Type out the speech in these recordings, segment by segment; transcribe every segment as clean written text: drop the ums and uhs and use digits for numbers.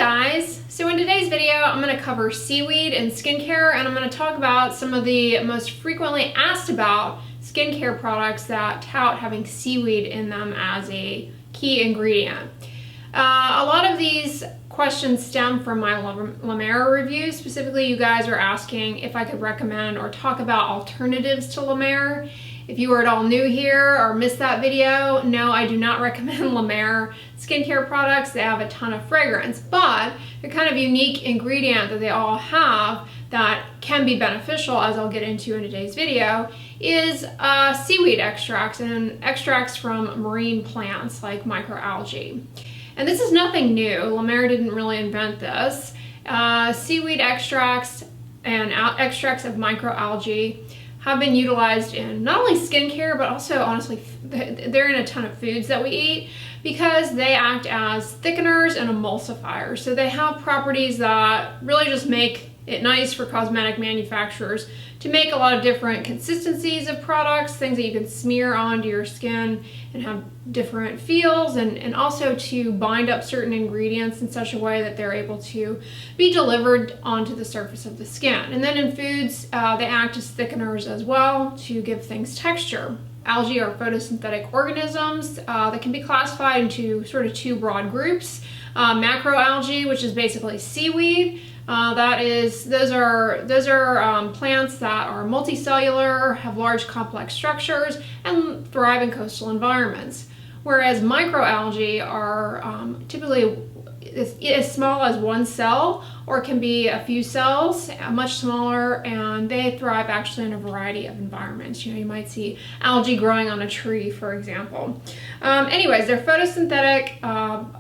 guys! So in today's video, I'm going to cover seaweed and skincare, and I'm going to talk about some of the most frequently asked about skincare products that tout having seaweed in them as a key ingredient. A lot of these questions stem from my La Mer review. Specifically, you guys are asking if I could recommend or talk about alternatives to La Mer. If you are at all new here or missed that video, no, I do not recommend La Mer skincare products. They have a ton of fragrance, but the kind of unique ingredient that they all have that can be beneficial, as I'll get into in today's video, is seaweed extracts and extracts from marine plants like microalgae. And this is nothing new. La Mer didn't really invent this. Seaweed extracts and extracts of microalgae have been utilized in not only skincare, but also, honestly, they're in a ton of foods that we eat because they act as thickeners and emulsifiers. So they have properties that really just make it nice for cosmetic manufacturers to make a lot of different consistencies of products, things that you can smear onto your skin and have different feels, and also to bind up certain ingredients in such a way that they're able to be delivered onto the surface of the skin. And then in foods, they act as thickeners as well to give things texture. Algae are photosynthetic organisms that can be classified into sort of two broad groups. Macroalgae, which is basically seaweed. Those are plants that are multicellular, have large complex structures, and thrive in coastal environments. Whereas microalgae are typically as small as one cell, or can be a few cells, much smaller, and they thrive actually in a variety of environments. You might see algae growing on a tree, for example. Anyways, they're photosynthetic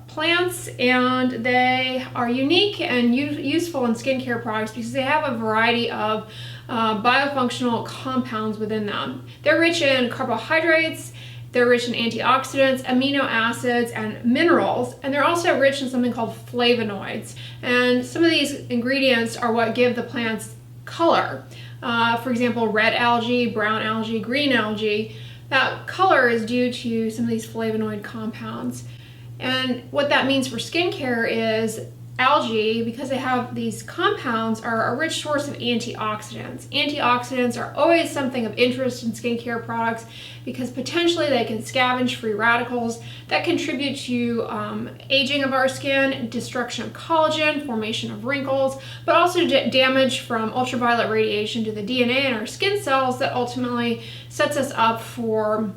plants, and they are unique and useful in skincare products because they have a variety of biofunctional compounds within them. They're rich in carbohydrates, they're rich in antioxidants, amino acids, and minerals, and they're also rich in something called flavonoids. And some of these ingredients are what give the plants color. For example, red algae, brown algae, green algae. That color is due to some of these flavonoid compounds. And what that means for skincare is algae, because they have these compounds, are a rich source of antioxidants. Antioxidants are always something of interest in skincare products because potentially they can scavenge free radicals that contribute to aging of our skin, destruction of collagen, formation of wrinkles, but also damage from ultraviolet radiation to the DNA in our skin cells that ultimately sets us up for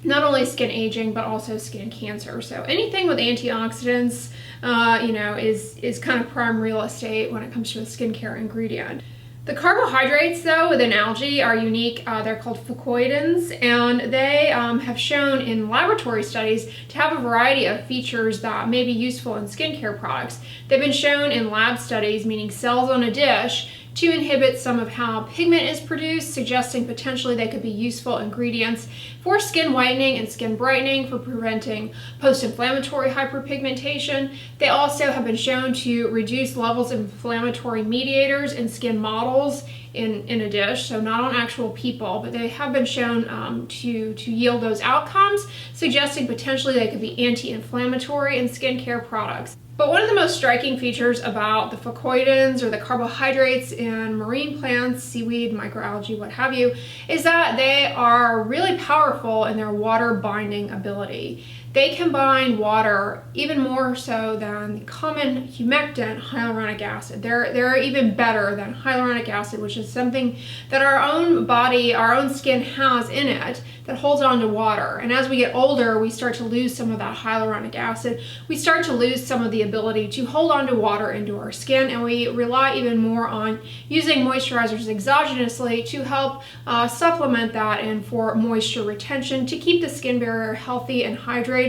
not only skin aging, but also skin cancer. So anything with antioxidants, is kind of prime real estate when it comes to a skincare ingredient. The carbohydrates, though, within algae are unique. They're called phycoidins, and they have shown in laboratory studies to have a variety of features that may be useful in skincare products. They've been shown in lab studies, meaning cells on a dish, to inhibit some of how pigment is produced, suggesting potentially they could be useful ingredients for skin whitening and skin brightening, for preventing post-inflammatory hyperpigmentation. They also have been shown to reduce levels of inflammatory mediators in skin models in a dish, so not on actual people, but they have been shown to yield those outcomes, suggesting potentially they could be anti-inflammatory in skincare products. But one of the most striking features about the phycoidins, or the carbohydrates in marine plants, seaweed, microalgae, what have you, is that they are really powerful in their water binding ability. They can bind water even more so than the common humectant, hyaluronic acid. They're even better than hyaluronic acid, which is something that our own body, our own skin has in it that holds on to water. And as we get older, we start to lose some of that hyaluronic acid. We start to lose some of the ability to hold on to water into our skin, and we rely even more on using moisturizers exogenously to help supplement that and for moisture retention to keep the skin barrier healthy and hydrated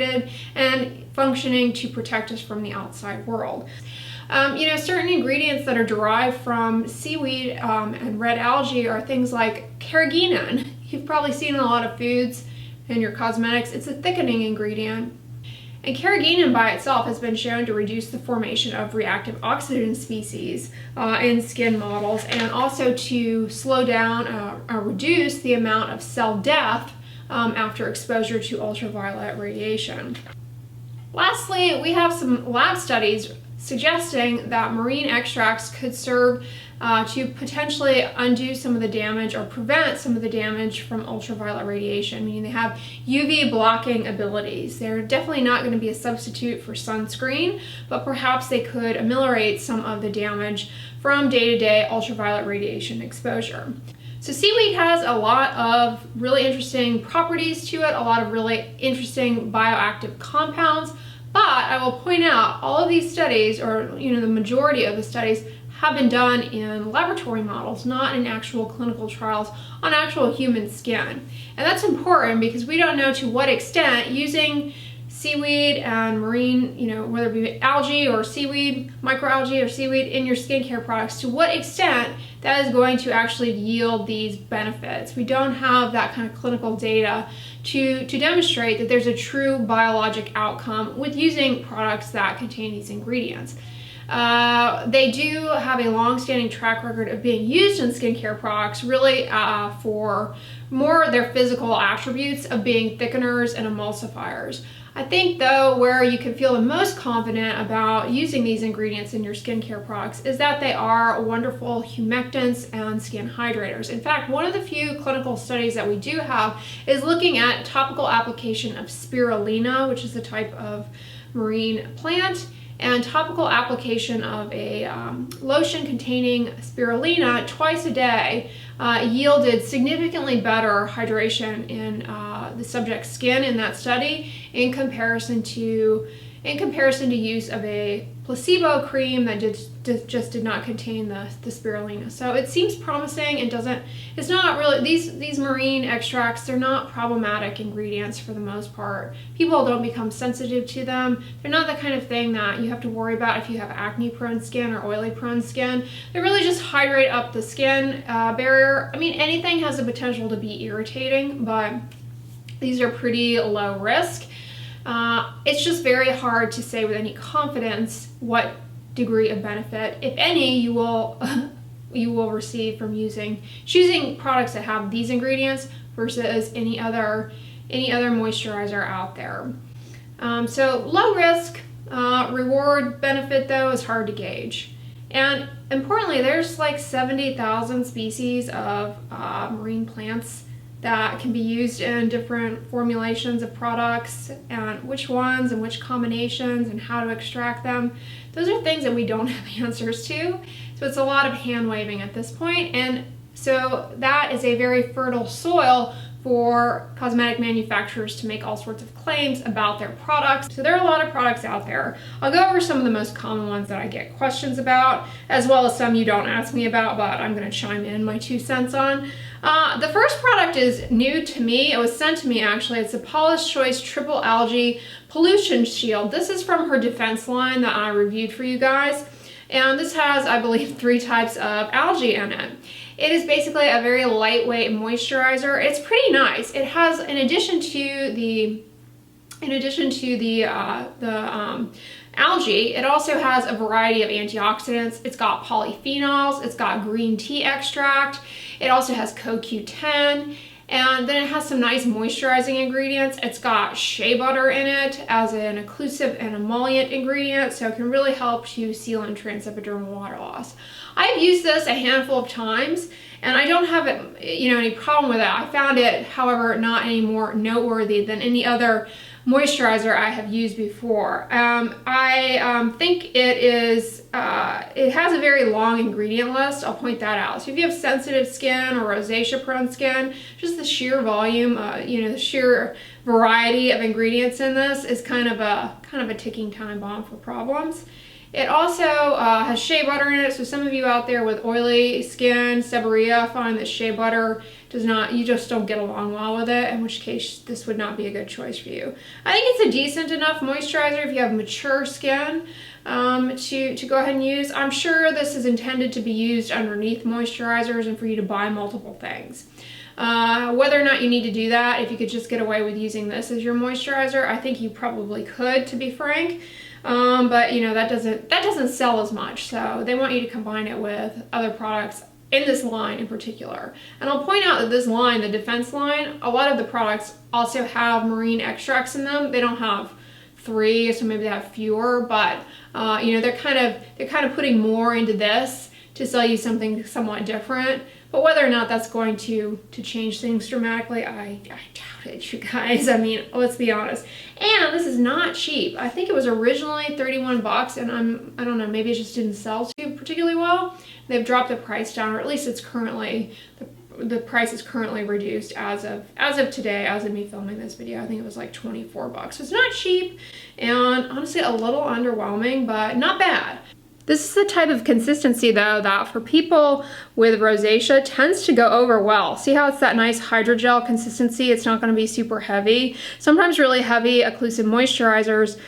and functioning to protect us from the outside world. Certain ingredients that are derived from seaweed and red algae are things like carrageenan. You've probably seen in a lot of foods and your cosmetics. It's a thickening ingredient. And carrageenan by itself has been shown to reduce the formation of reactive oxygen species in skin models, and also to slow down or reduce the amount of cell death after exposure to ultraviolet radiation. Lastly, we have some lab studies suggesting that marine extracts could serve to potentially undo some of the damage or prevent some of the damage from ultraviolet radiation, meaning they have UV blocking abilities. They're definitely not going to be a substitute for sunscreen, but perhaps they could ameliorate some of the damage from day-to-day ultraviolet radiation exposure. So seaweed has a lot of really interesting properties to it, a lot of really interesting bioactive compounds, but I will point out all of these studies, or the majority of the studies, have been done in laboratory models, not in actual clinical trials on actual human skin. And that's important because we don't know to what extent using seaweed and marine, whether it be algae or seaweed, microalgae or seaweed in your skincare products, to what extent that is going to actually yield these benefits. We don't have that kind of clinical data to demonstrate that there's a true biologic outcome with using products that contain these ingredients. They do have a long-standing track record of being used in skincare products, really for more of their physical attributes of being thickeners and emulsifiers. I think though where you can feel the most confident about using these ingredients in your skincare products is that they are wonderful humectants and skin hydrators. In fact, one of the few clinical studies that we do have is looking at topical application of spirulina, which is a type of marine plant, and topical application of a lotion containing spirulina twice a day yielded significantly better hydration in the subject's skin in that study in comparison to use of a placebo cream that just did not contain the spirulina. So it seems promising and it's not really, these marine extracts, they're not problematic ingredients for the most part. People don't become sensitive to them. They're not the kind of thing that you have to worry about if you have acne prone skin or oily prone skin. They really just hydrate up the skin barrier. I mean, anything has the potential to be irritating, but these are pretty low risk. It's just very hard to say with any confidence what degree of benefit, if any, you will receive from choosing products that have these ingredients versus any other moisturizer out there. So low risk, reward benefit though is hard to gauge. And importantly, there's like 70,000 species of marine plants that can be used in different formulations of products, and which ones and which combinations and how to extract them. Those are things that we don't have answers to. So it's a lot of hand waving at this point. And so that is a very fertile soil for cosmetic manufacturers to make all sorts of claims about their products. So there are a lot of products out there. I'll go over some of the most common ones that I get questions about, as well as some you don't ask me about, but I'm gonna chime in my 2 cents on. The first product is new to me. It was sent to me actually. It's a Paula's Choice Triple Algae Pollution Shield. This is from her defense line that I reviewed for you guys. And this has, I believe, 3 types of algae in it. It is basically a very lightweight moisturizer. It's pretty nice. It has, in addition to the algae, it also has a variety of antioxidants. It's got polyphenols, it's got green tea extract, it also has CoQ10, and then it has some nice moisturizing ingredients. It's got shea butter in it as an occlusive and emollient ingredient, so it can really help to seal and transepidermal water loss. I've used this a handful of times, and I don't have any problem with it. I found it, however, not any more noteworthy than any other moisturizer I have used before. I think it has a very long ingredient list. I'll point that out. So if you have sensitive skin or rosacea prone skin, just the sheer volume, the sheer variety of ingredients in this is kind of a ticking time bomb for problems. It also has shea butter in it, so some of you out there with oily skin, seborrhea, find that shea butter you just don't get along well with it, in which case this would not be a good choice for you. I think it's a decent enough moisturizer if you have mature skin to go ahead and use. I'm sure this is intended to be used underneath moisturizers and for you to buy multiple things. Whether or not you need to do that, if you could just get away with using this as your moisturizer, I think you probably could, to be frank. But that doesn't sell as much, so they want you to combine it with other products in this line in particular. And I'll point out that this line, the defense line, a lot of the products also have marine extracts in them. They don't have 3, so maybe they have fewer, but you know, they're kind of putting more into this to sell you something somewhat different. But whether or not that's going to change things dramatically, I doubt it, you guys. I mean, let's be honest. And this is not cheap. I think it was originally 31 bucks, and I don't know, maybe it just didn't sell too particularly well. They've dropped the price down, or at least it's currently, the price is currently reduced as of today, as of me filming this video. I think it was like 24 bucks. So it's not cheap, and honestly a little underwhelming, but not bad. This is the type of consistency though that for people with rosacea tends to go over well. See how it's that nice hydrogel consistency? It's not going to be super heavy. Sometimes really heavy occlusive moisturizers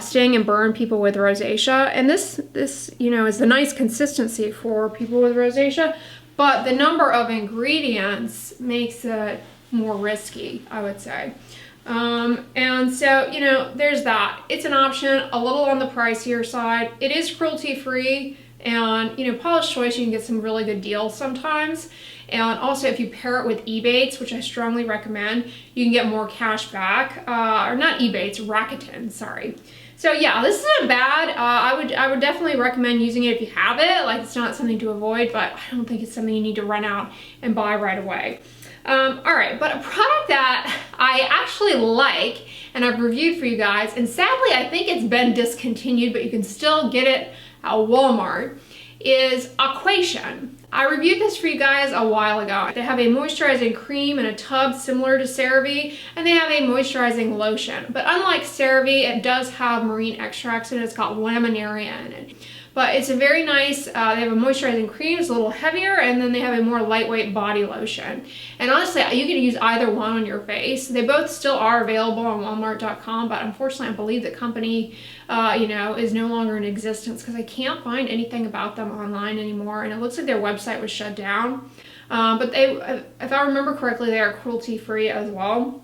sting and burn people with rosacea, and this you know, is the nice consistency for people with rosacea, but the number of ingredients makes it more risky, I would say. And so, you know, there's that. It's an option, a little on the pricier side. It is cruelty free, and you know, Paula's Choice, you can get some really good deals sometimes. And also if you pair it with Ebates, which I strongly recommend, you can get more cash back. Or not Ebates, Rakuten, sorry. So yeah, this isn't bad. I would definitely recommend using it if you have it. Like, it's not something to avoid, but I don't think it's something you need to run out and buy right away. All right, but a product that I actually like and I've reviewed for you guys, and sadly I think it's been discontinued, but you can still get it at Walmart, is Aquation. I reviewed this for you guys a while ago. They have a moisturizing cream in a tub similar to CeraVe, and they have a moisturizing lotion. But unlike CeraVe, it does have marine extracts in it. It's got laminaria in it. But it's a very nice, they have a moisturizing cream, it's a little heavier, and then they have a more lightweight body lotion. And honestly, you can use either one on your face. They both still are available on Walmart.com, but unfortunately I believe the company, you know, is no longer in existence because I can't find anything about them online anymore, and it looks like their website was shut down. But they, if I remember correctly, they are cruelty free as well.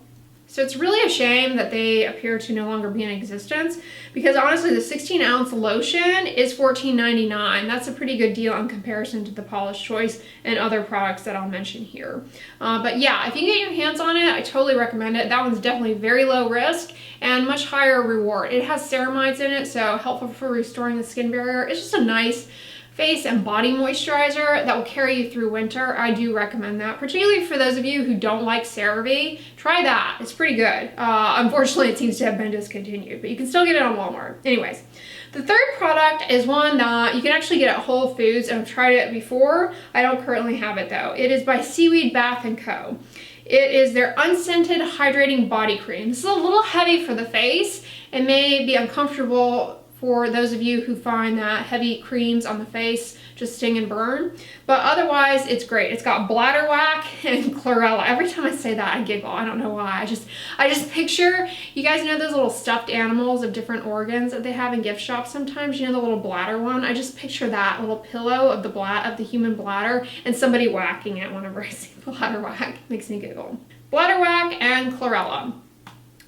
So it's really a shame that they appear to no longer be in existence, because honestly the 16-ounce lotion is $14.99. That's a pretty good deal in comparison to the Paula's Choice and other products that I'll mention here. But yeah, if you can get your hands on it, I totally recommend it. That one's definitely very low risk and much higher reward. It has ceramides in it, so helpful for restoring the skin barrier. It's just a nice face and body moisturizer that will carry you through winter. I do recommend that, particularly for those of you who don't like CeraVe. Try that, it's pretty good. Unfortunately it seems to have been discontinued, but you can still get it on Walmart. Anyways, the third product is one that you can actually get at Whole Foods, and I've tried it before. I don't currently have it though. It is by Seaweed Bath & Co. It is their unscented hydrating body cream. This is a little heavy for the face. It may be uncomfortable for those of you who find that heavy creams on the face just sting and burn, but otherwise it's great. It's got bladderwhack and chlorella. Every time I say that I giggle. I don't know why. I just picture, you guys know those little stuffed animals of different organs that they have in gift shops sometimes, you know, the little bladder one. I just picture that little pillow of the human bladder and somebody whacking it whenever I see bladderwhack. It makes me giggle. Bladderwhack and chlorella.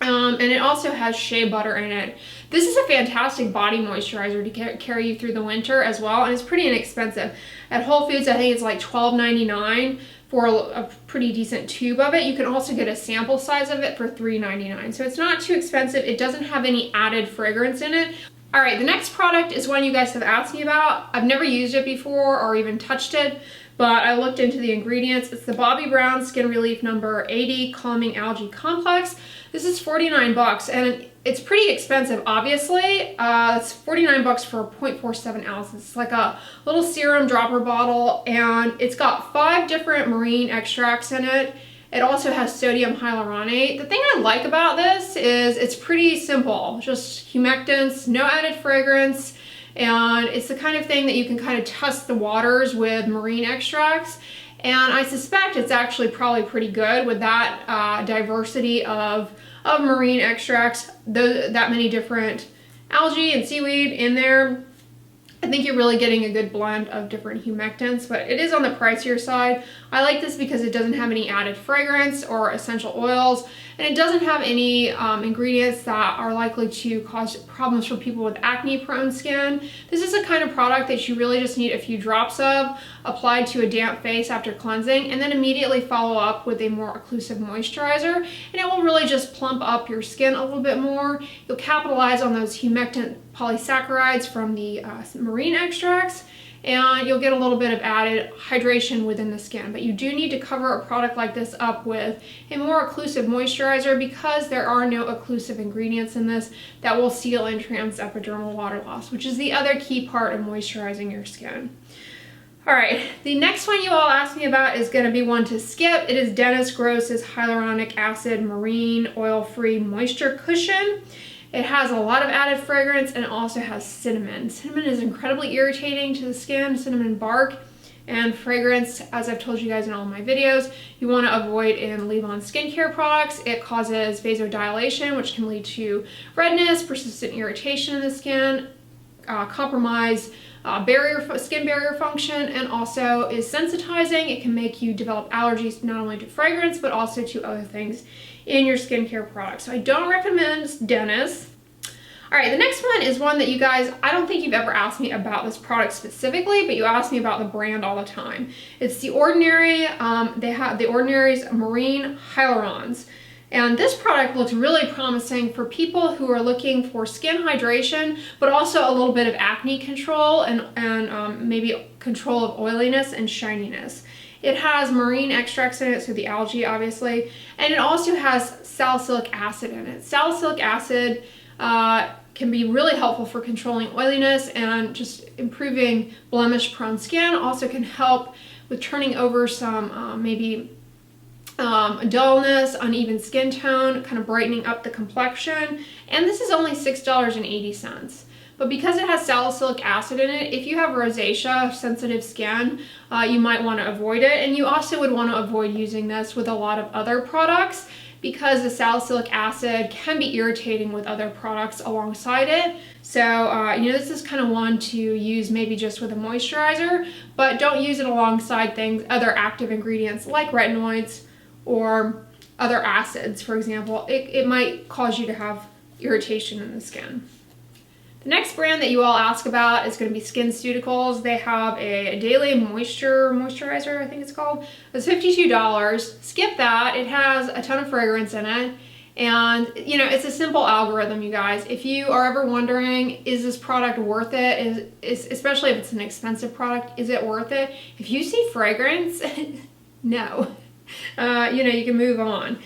And it also has shea butter in it. This is a fantastic body moisturizer to carry you through the winter as well, and it's pretty inexpensive. At Whole Foods, I think it's like $12.99 for a pretty decent tube of it. You can also get a sample size of it for $3.99, so it's not too expensive. It doesn't have any added fragrance in it. All right, the next product is one you guys have asked me about. I've never used it before or even touched it, but I looked into the ingredients. It's the Bobbi Brown Skin Relief number 80 Calming Algae Complex. This is 49 bucks, and it's pretty expensive, obviously. It's 49 bucks for 0.47 ounces. It's like a little serum dropper bottle, and it's got 5 different marine extracts in it. It also has sodium hyaluronate. The thing I like about this is it's pretty simple. Just humectants, no added fragrance, and it's the kind of thing that you can kind of test the waters with marine extracts. And I suspect it's actually probably pretty good with that diversity of marine extracts, that many different algae and seaweed in there. I think you're really getting a good blend of different humectants, but it is on the pricier side. I like this because it doesn't have any added fragrance or essential oils, and it doesn't have any ingredients that are likely to cause problems for people with acne-prone skin. This is a kind of product that you really just need a few drops of, applied to a damp face after cleansing, and then immediately follow up with a more occlusive moisturizer, and it will really just plump up your skin a little bit more. You'll capitalize on those humectant polysaccharides from the marine extracts, and you'll get a little bit of added hydration within the skin. But you do need to cover a product like this up with a more occlusive moisturizer, because there are no occlusive ingredients in this that will seal in transepidermal water loss, which is the other key part of moisturizing your skin. All right, the next one you all asked me about is going to be one to skip. It is Dennis Gross's Hyaluronic Acid Marine Oil-Free Moisture Cushion. It has a lot of added fragrance, and it also has cinnamon. Cinnamon is incredibly irritating to the skin, cinnamon bark, and fragrance, as I've told you guys in all my videos, you want to avoid in leave-on skincare products. It causes vasodilation, which can lead to redness, persistent irritation in the skin, compromise skin barrier function, and also is sensitizing. It can make you develop allergies not only to fragrance but also to other things in your skincare products. So I don't recommend Dennis. All right, the next one is one that you guys, I don't think you've ever asked me about this product specifically, but you ask me about the brand all the time. It's The Ordinary. They have The Ordinary's Marine Hyalurons. And this product looks really promising for people who are looking for skin hydration, but also a little bit of acne control and maybe control of oiliness and shininess. It has marine extracts in it, so the algae obviously, and it also has salicylic acid in it. Salicylic acid can be really helpful for controlling oiliness and just improving blemish-prone skin. Also can help with turning over some maybe dullness, uneven skin tone, kind of brightening up the complexion. And this is only $6.80. But because it has salicylic acid in it, if you have rosacea, sensitive skin, you might want to avoid it. And you also would want to avoid using this with a lot of other products, because the salicylic acid can be irritating with other products alongside it. So, you know, this is kind of one to use maybe just with a moisturizer, but don't use it alongside other active ingredients like retinoids or other acids, for example. It might cause you to have irritation in the skin. The next brand that you all ask about is going to be SkinCeuticals. They have a daily moisturizer, I think it's called. It's $52. Skip that. It has a ton of fragrance in it. And, you know, it's a simple algorithm, you guys. If you are ever wondering, is this product worth it? Especially if it's an expensive product, is it worth it? If you see fragrance, no. You know, you can move on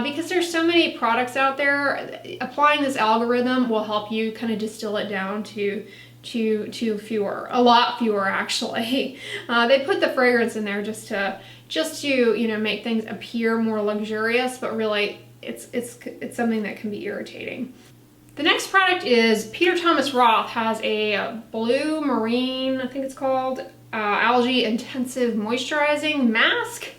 because there's so many products out there. Applying this algorithm will help you kind of distill it down to fewer, a lot fewer actually. They put the fragrance in there just to you know, make things appear more luxurious, but really it's something that can be irritating. The next product is Peter Thomas Roth has a Blue Marine, I think it's called, Algae Intensive Moisturizing Mask.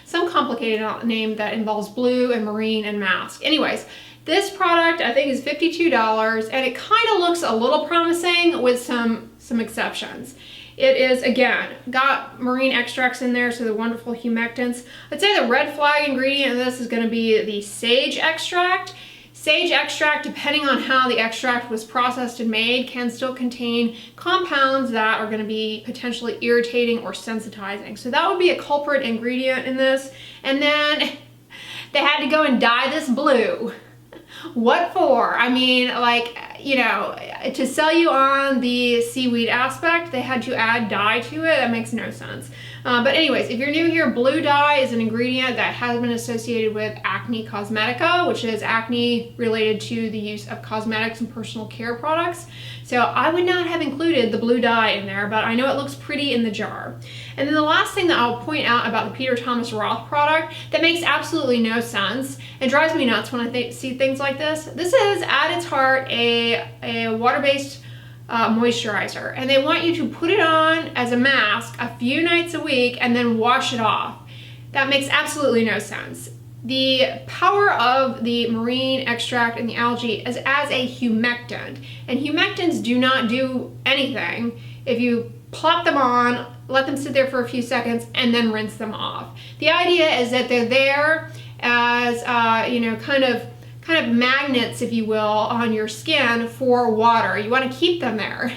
Some complicated name that involves blue and marine and mask. Anyways, this product I think is $52, and it kind of looks a little promising with some exceptions. It is, again, got marine extracts in there, so the wonderful humectants. I'd say the red flag ingredient in this is going to be the sage extract. Sage extract, depending on how the extract was processed and made, can still contain compounds that are going to be potentially irritating or sensitizing. So that would be a culprit ingredient in this. And then they had to go and dye this blue. What for? I mean, like, you know, to sell you on the seaweed aspect, they had to add dye to it. That makes no sense. But anyways, if you're new here, blue dye is an ingredient that has been associated with acne cosmetica, which is acne related to the use of cosmetics and personal care products. So I would not have included the blue dye in there, but I know it looks pretty in the jar. And then the last thing that I'll point out about the Peter Thomas Roth product that makes absolutely no sense and drives me nuts when I see things like this. This is at its heart a water-based moisturizer, and they want you to put it on as a mask a few nights a week and then wash it off. That makes absolutely no sense. The power of the marine extract and the algae is as a humectant, and humectants do not do anything if you plop them on, let them sit there for a few seconds, and then rinse them off. The idea is that they're there as, you know, kind of magnets, if you will, on your skin for water. You want to keep them there.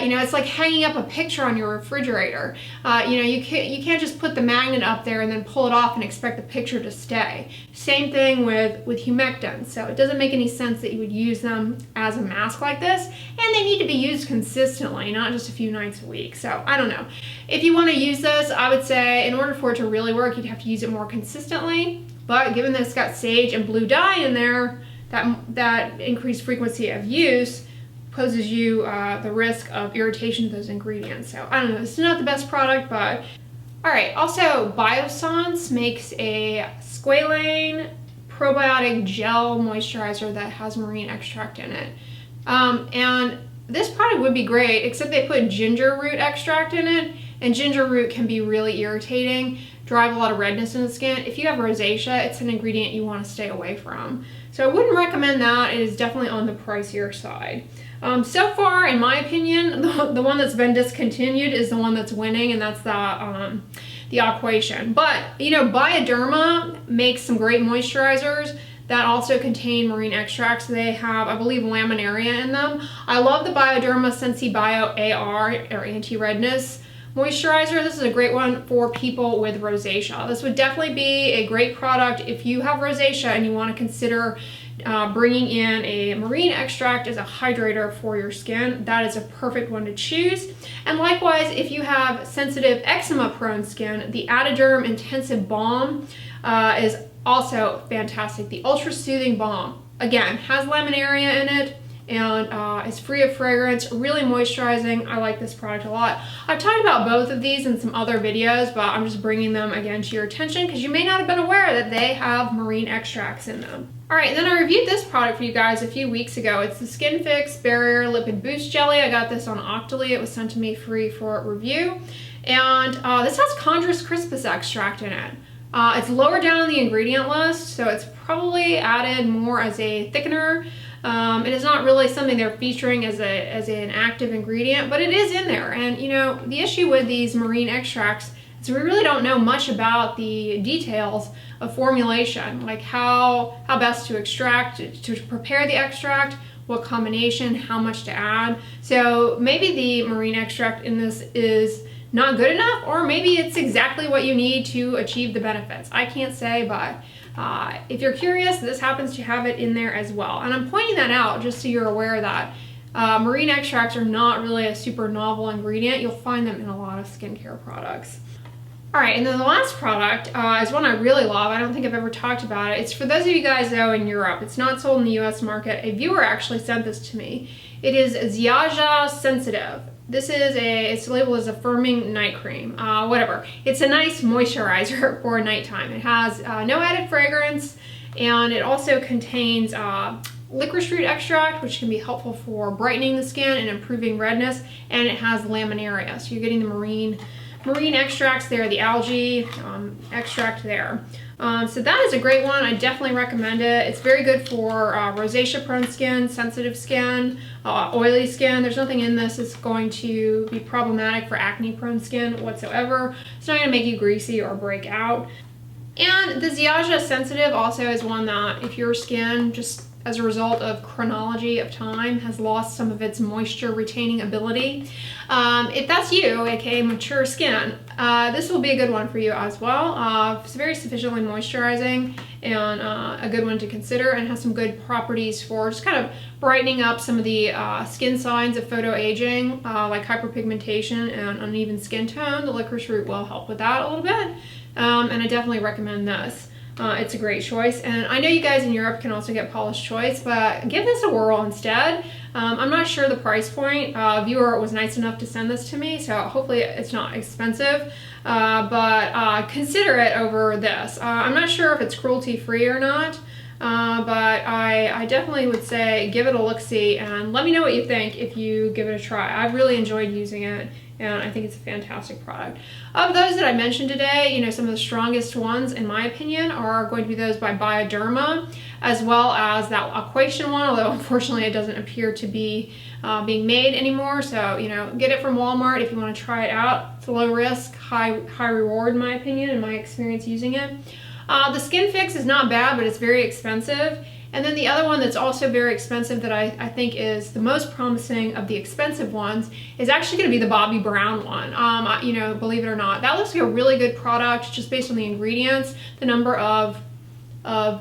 You know, it's like hanging up a picture on your refrigerator. You know, you can't just put the magnet up there and then pull it off and expect the picture to stay. Same thing with humectants. So it doesn't make any sense that you would use them as a mask like this, and they need to be used consistently, not just a few nights a week. So I don't know. If you want to use this, I would say in order for it to really work, you'd have to use it more consistently. But given that it's got sage and blue dye in there, that increased frequency of use poses you the risk of irritation to those ingredients. So I don't know, this is not the best product, but all right. Also, Bioessence makes a squalane probiotic gel moisturizer that has marine extract in it. And this product would be great, except they put ginger root extract in it, and ginger root can be really irritating, drive a lot of redness in the skin. If you have rosacea, it's an ingredient you want to stay away from. So I wouldn't recommend that. It is definitely on the pricier side. So far, in my opinion, the one that's been discontinued is the one that's winning, and that's the Aquation. But, you know, Bioderma makes some great moisturizers that also contain marine extracts. They have, I believe, laminaria in them. I love the Bioderma Sensi Bio AR, or anti-redness moisturizer. This is a great one for people with rosacea. This would definitely be a great product if you have rosacea and you want to consider bringing in a marine extract as a hydrator for your skin. That is a perfect one to choose. And likewise, if you have sensitive eczema prone skin, the Adiderm Intensive Balm is also fantastic. The Ultra Soothing Balm, again, has laminaria in it, and it's free of fragrance, really moisturizing. I like this product a lot. I've talked about both of these in some other videos, but I'm just bringing them again to your attention because you may not have been aware that they have marine extracts in them. All right, and then I reviewed this product for you guys a few weeks ago. It's the Skinfix Barrier Lipid Boost Jelly. I got this on Octoly. It was sent to me free for review. And this has Chondrus crispus extract in it. It's lower down on the ingredient list, so it's probably added more as a thickener. It is not really something they're featuring as an active ingredient, but it is in there. And you know, the issue with these marine extracts is we really don't know much about the details of formulation, like how best to extract, to prepare the extract, what combination, how much to add. So maybe the marine extract in this is not good enough, or maybe it's exactly what you need to achieve the benefits. I can't say, but if you're curious, this happens to have it in there as well. And I'm pointing that out just so you're aware that marine extracts are not really a super novel ingredient. You'll find them in a lot of skincare products. All right, and then the last product is one I really love. I don't think I've ever talked about it. It's for those of you guys though in Europe. It's not sold in the US market. A viewer actually sent this to me. It is Ziaja Sensitive. This is it's labeled as a firming night cream, whatever. It's a nice moisturizer for nighttime. It has no added fragrance, and it also contains licorice root extract, which can be helpful for brightening the skin and improving redness, and it has laminaria. So you're getting the marine extracts there, the algae extract there. So that is a great one. I definitely recommend it. It's very good for rosacea prone skin, sensitive skin, oily skin. There's nothing in this that's going to be problematic for acne prone skin whatsoever. It's not going to make you greasy or break out. And the Ziaja Sensitive also is one that if your skin, just as a result of chronology of time, has lost some of its moisture retaining ability, if that's you, aka mature skin, this will be a good one for you as well. It's very sufficiently moisturizing and a good one to consider, and has some good properties for just kind of brightening up some of the skin signs of photoaging, like hyperpigmentation and uneven skin tone. The licorice root will help with that a little bit, and I definitely recommend this. It's a great choice, and I know you guys in Europe can also get Paula's Choice, but give this a whirl instead. I'm not sure the price point. Viewer was nice enough to send this to me, so hopefully it's not expensive, but consider it over this. I'm not sure if it's cruelty-free or not, but I definitely would say give it a look-see, and let me know what you think if you give it a try. I've really enjoyed using it, and I think it's a fantastic product. Of those that I mentioned today, you know, some of the strongest ones, in my opinion, are going to be those by Bioderma, as well as that Aquation one, although unfortunately it doesn't appear to be being made anymore. So, you know, get it from Walmart if you want to try it out. It's a low risk, high reward, in my opinion, in my experience using it. The Skinfix is not bad, but it's very expensive. And then the other one that's also very expensive that I think is the most promising of the expensive ones is actually going to be the Bobbi Brown one. You know, believe it or not, that looks like a really good product just based on the ingredients, the number of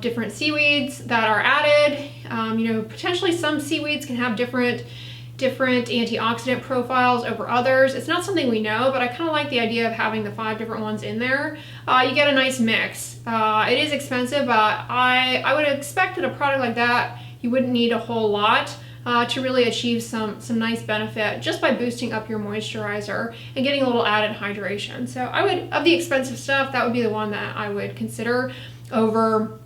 different seaweeds that are added. You know, potentially some seaweeds can have different antioxidant profiles over others. It's not something we know, but I kind of like the idea of having the 5 different ones in there. You get a nice mix. It is expensive, but I would expect that a product like that, you wouldn't need a whole lot to really achieve some nice benefit just by boosting up your moisturizer and getting a little added hydration. So I would, of the expensive stuff, that would be the one that I would consider over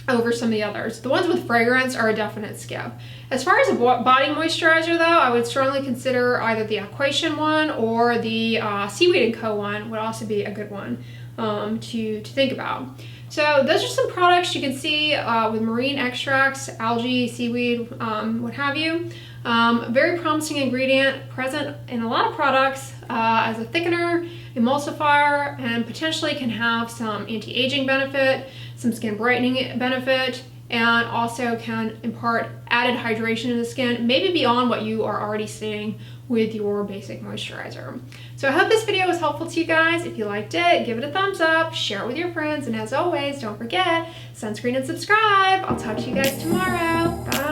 some of the others. The ones with fragrance are a definite skip. As far as a body moisturizer though, I would strongly consider either the Aquation one or the Seaweed & Co one would also be a good one to think about. So those are some products you can see with marine extracts, algae, seaweed, what have you. Very promising ingredient present in a lot of products as a thickener, emulsifier, and potentially can have some anti-aging benefit, some skin brightening benefit, and also can impart added hydration to the skin, maybe beyond what you are already seeing with your basic moisturizer. So I hope this video was helpful to you guys. If you liked it, give it a thumbs up, share it with your friends, and as always, don't forget, sunscreen and subscribe. I'll talk to you guys tomorrow. Bye.